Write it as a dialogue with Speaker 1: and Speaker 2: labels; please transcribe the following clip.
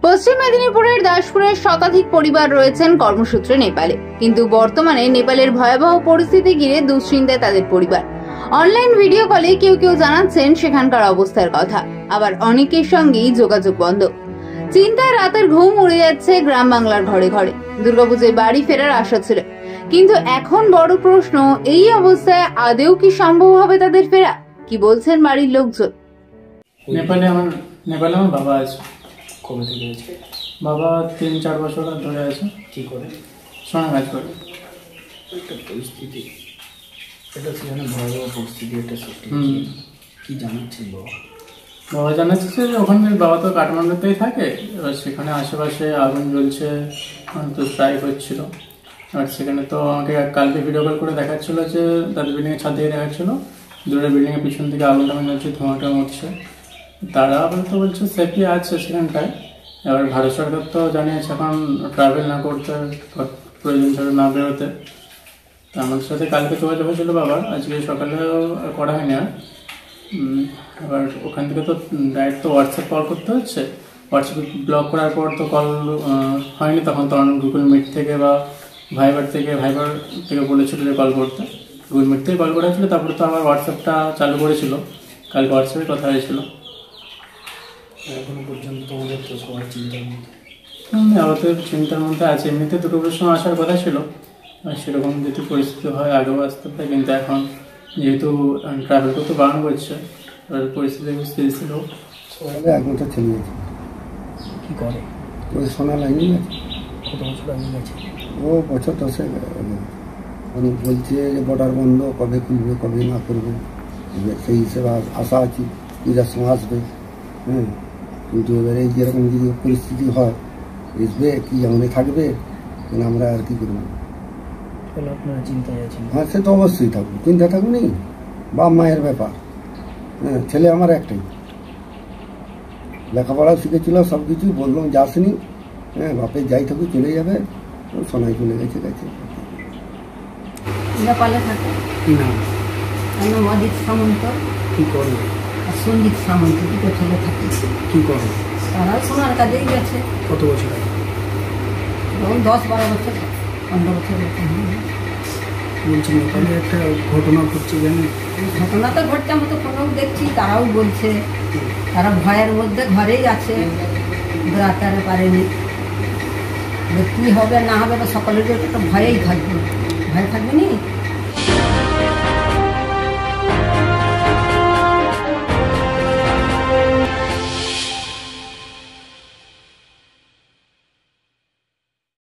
Speaker 1: পশ্চিম মেদিনীপুরের দাসপুরের শতাধিক পরিবার রয়েছেন কর্মসূত্রে নেপালে, কিন্তু বর্তমানে নেপালের ভয়াবহ পরিস্থিতি ঘিরে দুশ্চিন্তায় তাদের পরিবার। অনলাইন ভিডিও কলে কেউ কেউ জানাচ্ছেন সেখানকার অবস্থার কথা, আবার অনেকের সঙ্গেই যোগাযোগ বন্ধ। চিন্তায় রাতের ঘুম উড়ে যাচ্ছে গ্রাম বাংলার ঘরে ঘরে। দুর্গাপুজোয় বাড়ি ফেরার আশা ছিল, কিন্তু এখন বড় প্রশ্ন, এই অবস্থায় আদেও কি সম্ভব হবে তাদের ফেরা? কি বলছেন বাড়ির লোকজন?
Speaker 2: নেপালে আমার বাবা আছে।
Speaker 3: কবে থেকে আছে?
Speaker 2: বাবা 3-4 বছর ধরে আছে।
Speaker 3: কি করে?
Speaker 2: সোনা কাজ করে।
Speaker 3: একটা পরিস্থিতি, এটা সেখানে ভয়াবহ পরিস্থিতি, একটা সৃষ্টি। কি জানাচ্ছেন বাবা?
Speaker 2: জানাচ্ছে যে ওখানে বাবা তো কাঠমান্ডুতেই থাকে, এবার সেখানে আশেপাশে আগুন জ্বলছে, তো স্ট্রাইক হচ্ছিল। আর সেখানে তো আমাকে কালকে ভিডিও কল করে দেখাচ্ছিল যে তাদের বিল্ডিংয়ের ছাদ থেকে দেখাচ্ছিল দূরে বিল্ডিংয়ের পিছন থেকে আগুন টাগুন জ্বলছে, ধোঁয়াটা উঠছে। তারা আবার তো বলছে সেফটি আছে সেখানটায়। এবার ভারত সরকার তো জানিয়েছে এখন ট্রাভেল না করতে, প্রয়োজন ছাড়া না বেরোতে। তো আমাদের সাথে কালকে যোগাযোগ হয়েছিল বাবার, আজকে সকালেও করা হয়নি আর। এবার ওখান থেকে তো ডাইরেক্ট তো হোয়াটসঅ্যাপ কল করতে হচ্ছে। হোয়াটসঅ্যাপ ব্লক করার পর তো কল হয়নি, তখন গুগল মিট থেকে বা ভাইবার থেকে বলেছিল যে কল করতে। গুগল মিট থেকে কল করা হয়েছিল, তারপরে তো আবার হোয়াটসঅ্যাপটা চালু করেছিল, কালকে হোয়াটসঅ্যাপে কথা হয়েছিল।
Speaker 3: এখনো পর্যন্ত তোমাদের তো সবার চিন্তার মধ্যে?
Speaker 2: আমাদের চিন্তার মধ্যে আছে। এমনিতে দুর্গাপুজোর সময় আসার কথা ছিল, সেরকম যদি পরিস্থিতি হয় আগেও আসতে পারে, কিন্তু এখন যেহেতু ট্রাভেল করতে বারণ করছে, পরিস্থিতি স্থিতিশীল হোক।
Speaker 4: এক বছর ছেলে গেছে।
Speaker 3: কী করে?
Speaker 4: ওই সোনা লাইনই আছে।
Speaker 3: কত বছর আগে গেছে?
Speaker 4: ও বছর 10 উনি বলছে যে বর্ডার বন্ধ, কবে খুলবে কবে না করবে, সেই হিসেবে আশা আছি পূজার সময় আসবে। কিন্তু এবারে যেরকম যদি পরিস্থিতি হয়, আসবে কি এমনি থাকবে, আমরা আর কি করবো।
Speaker 3: তাহলে আপনারা চিন্তায় আছেন?
Speaker 4: হ্যাঁ, সে তো অবশ্যই থাকবো, চিন্তা থাকবো নি। বাপ মায়ের ব্যাপার। ছেলে আমার একটাই, লেখাপড়াও শিখেছিল, সব কিছু বললাম যাসনি। বাপের যাই থাকুক চলে যাবে, সোনাই চলে গেছে।
Speaker 5: নেপালে থাকে।
Speaker 3: কি নাম?
Speaker 5: আমার নাম অজিত সামন্ত।
Speaker 3: কি করে?
Speaker 5: আর সঞ্জিত সামন্ত, দুটো ছেলে থাকে।
Speaker 3: কি করে?
Speaker 5: তারাও সোনার কাজেই গেছে।
Speaker 3: কত বছর আগে?
Speaker 5: ধরুন 10-12 বছর, 15 বছর।
Speaker 3: বলছি নেপালে একটা ঘটনা ঘটছে, জানেন?
Speaker 5: ঘটনা তো ঘটছে, আমরা তো ফোনেও দেখছি, তারাও বলছে তারা ভয়ের মধ্যে ঘরেই আছে, বেড়াতে পারেনি। কী হবে না হবে, সকলের একটা ভয়েই থাকবে, ভয় থাকবে নি।